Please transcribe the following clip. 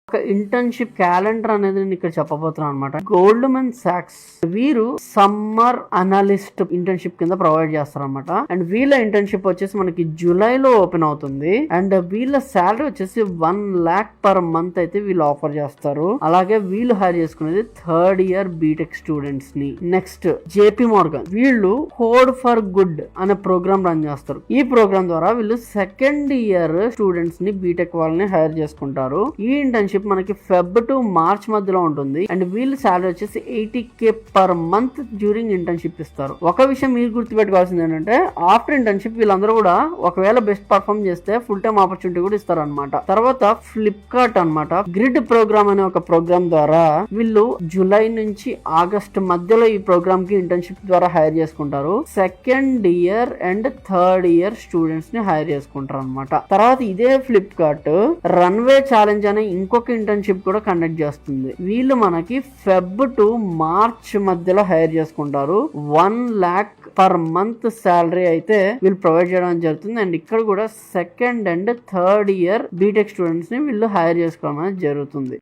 ఒక internship calendar అనేది నేను ఇక్కడ చెప్పబోతున్నాను అనమాట. గోల్డ్మన్ సాక్స్ వీరు సమ్మర్ అనలిస్ట్ ఇంటర్న్షిప్ కింద ప్రొవైడ్ చేస్తారు అనమాట. అండ్ వీళ్ళ ఇంటర్న్షిప్ వచ్చేసి మనకి జూలైలో ఓపెన్ అవుతుంది. అండ్ వీళ్ళ శాలరీ వచ్చేసి 1 lakh per month అయితే వీళ్ళు ఆఫర్ చేస్తారు. అలాగే వీళ్ళు హైర్ చేసుకునేది 3rd year బీటెక్ స్టూడెంట్స్ ని. నెక్స్ట్ జేపీ మోర్గన్ వీళ్ళు కోడ్ ఫర్ గుడ్ అనే ప్రోగ్రామ్ రన్ చేస్తారు. ఈ ప్రోగ్రామ్ ద్వారా వీళ్ళు 2nd year స్టూడెంట్స్ ని బీటెక్ వాళ్ళని హైర్ చేసుకుంటారు. ఈ ఇంటర్న్షిప్ మనకి Feb to March మధ్యలో ఉంటుంది. అండ్ వీళ్ళ శాలరీ వచ్చేసి 80k per month during internship ఇస్తారు. ఒక విషయం మీరు గుర్తుపెట్టుకోవాల్సింది ఏంటంటే ఆఫ్టర్ ఇంటర్న్షిప్ వీళ్ళందరూ కూడా ఒకవేళ బెస్ట్ పర్ఫార్మ్ చేస్తే ఫుల్ టైమ్ ఆపర్చునిటీ కూడా ఇస్తారు అనమాట. తర్వాత ఫ్లిప్కార్ట్ అనమాట గ్రిడ్ ప్రోగ్రామ్ అనే ఒక ప్రోగ్రామ్ ద్వారా వీళ్ళు జూలై నుంచి ఆగస్ట్ మధ్యలో ఈ ప్రోగ్రామ్ కి ఇంటర్న్షిప్ ద్వారా హైర్ చేసుకుంటారు. 2nd year and 3rd year students ని హైర్ చేసుకుంటారు అనమాట. తర్వాత ఇదే ఫ్లిప్కార్ట్ రన్వే ఛాలెంజ్ అనే ఇంకొక ఇంటర్న్షిప్ కూడా కండక్ట్ చేస్తుంది. వీళ్ళు మనకి Feb to March మధ్యలో హైర్ చేసుకుంటారు. 1 lakh per month శాలరీ అయితే వీళ్ళు ప్రొవైడ్ చేయడం జరుగుతుంది. అండ్ ఇక్కడ కూడా 2nd and 3rd year BTech students ని వీళ్ళు హైర్ చేసుకోవడం జరుగుతుంది.